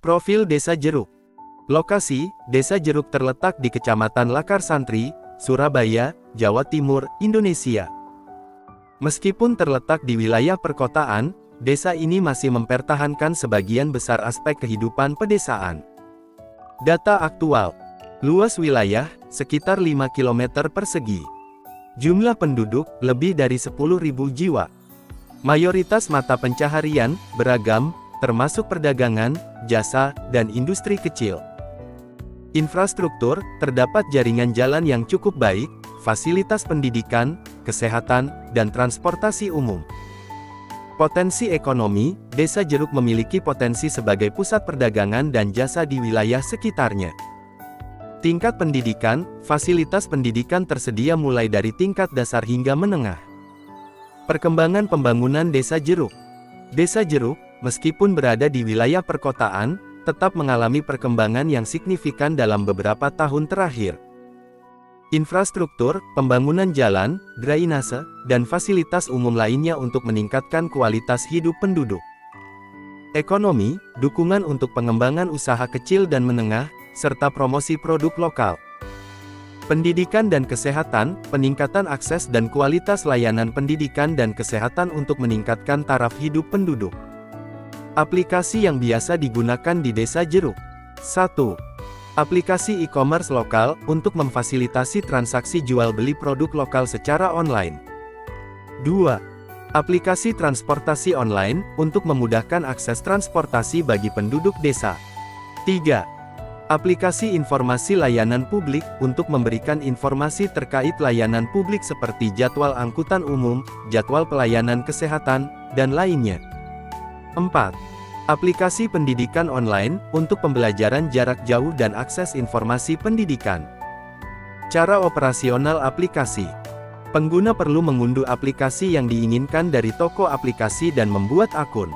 Profil Desa Jeruk. Lokasi, Desa Jeruk terletak di Kecamatan Lakar Santri, Surabaya, Jawa Timur, Indonesia. Meskipun terletak di wilayah perkotaan, desa ini masih mempertahankan sebagian besar aspek kehidupan pedesaan. Data aktual. Luas wilayah, sekitar 5 km persegi. Jumlah penduduk, lebih dari 10.000 jiwa. Mayoritas mata pencaharian, beragam, termasuk perdagangan, jasa, dan industri kecil. Infrastruktur, terdapat jaringan jalan yang cukup baik, fasilitas pendidikan, kesehatan, dan transportasi umum. Potensi ekonomi, Desa Jeruk memiliki potensi sebagai pusat perdagangan dan jasa di wilayah sekitarnya. Tingkat pendidikan, fasilitas pendidikan tersedia mulai dari tingkat dasar hingga menengah. Perkembangan pembangunan Desa Jeruk. Desa Jeruk, meskipun berada di wilayah perkotaan, tetap mengalami perkembangan yang signifikan dalam beberapa tahun terakhir. Infrastruktur, pembangunan jalan, drainase, dan fasilitas umum lainnya untuk meningkatkan kualitas hidup penduduk. Ekonomi, dukungan untuk pengembangan usaha kecil dan menengah, serta promosi produk lokal. Pendidikan dan kesehatan, peningkatan akses dan kualitas layanan pendidikan dan kesehatan untuk meningkatkan taraf hidup penduduk. Aplikasi yang biasa digunakan di Desa Jeruk. 1. Aplikasi e-commerce lokal, untuk memfasilitasi transaksi jual-beli produk lokal secara online. 2. Aplikasi transportasi online, untuk memudahkan akses transportasi bagi penduduk desa. 3. Aplikasi informasi layanan publik, untuk memberikan informasi terkait layanan publik seperti jadwal angkutan umum, jadwal pelayanan kesehatan, dan lainnya. 4. Aplikasi pendidikan online, untuk pembelajaran jarak jauh dan akses informasi pendidikan. Cara operasional aplikasi. Pengguna perlu mengunduh aplikasi yang diinginkan dari toko aplikasi dan membuat akun.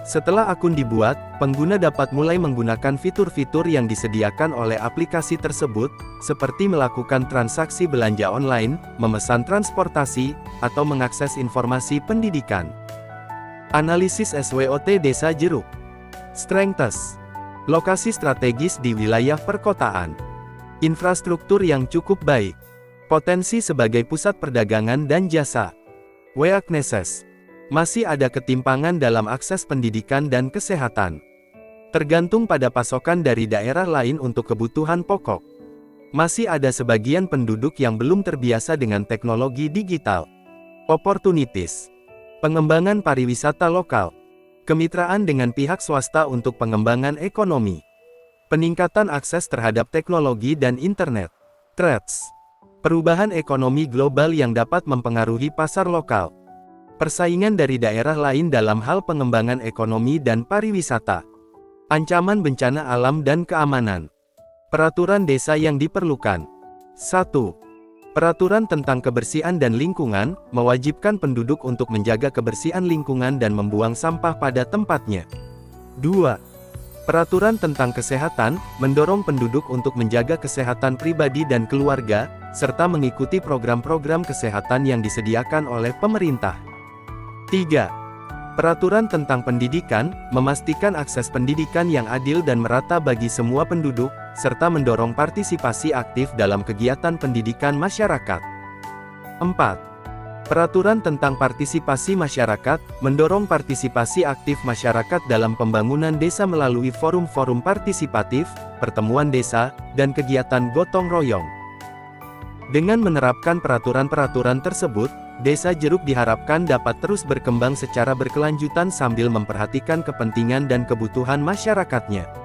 Setelah akun dibuat, pengguna dapat mulai menggunakan fitur-fitur yang disediakan oleh aplikasi tersebut, seperti melakukan transaksi belanja online, memesan transportasi, atau mengakses informasi pendidikan. Analisis SWOT Desa Jeruk. Strengths. Lokasi strategis di wilayah perkotaan. Infrastruktur yang cukup baik. Potensi sebagai pusat perdagangan dan jasa. Weaknesses. Masih ada ketimpangan dalam akses pendidikan dan kesehatan. Tergantung pada pasokan dari daerah lain untuk kebutuhan pokok. Masih ada sebagian penduduk yang belum terbiasa dengan teknologi digital. Opportunities. Pengembangan pariwisata lokal. Kemitraan dengan pihak swasta untuk pengembangan ekonomi. Peningkatan akses terhadap teknologi dan internet. Threats. Perubahan ekonomi global yang dapat mempengaruhi pasar lokal. Persaingan dari daerah lain dalam hal pengembangan ekonomi dan pariwisata. Ancaman bencana alam dan keamanan. Peraturan desa yang diperlukan. 1. Peraturan tentang kebersihan dan lingkungan, mewajibkan penduduk untuk menjaga kebersihan lingkungan dan membuang sampah pada tempatnya. 2. Peraturan tentang kesehatan, mendorong penduduk untuk menjaga kesehatan pribadi dan keluarga, serta mengikuti program-program kesehatan yang disediakan oleh pemerintah. 3. Peraturan tentang pendidikan, memastikan akses pendidikan yang adil dan merata bagi semua penduduk, serta mendorong partisipasi aktif dalam kegiatan pendidikan masyarakat. 4. Peraturan tentang partisipasi masyarakat, mendorong partisipasi aktif masyarakat dalam pembangunan desa melalui forum-forum partisipatif, pertemuan desa, dan kegiatan gotong royong. Dengan menerapkan peraturan-peraturan tersebut, Desa Jeruk diharapkan dapat terus berkembang secara berkelanjutan sambil memperhatikan kepentingan dan kebutuhan masyarakatnya.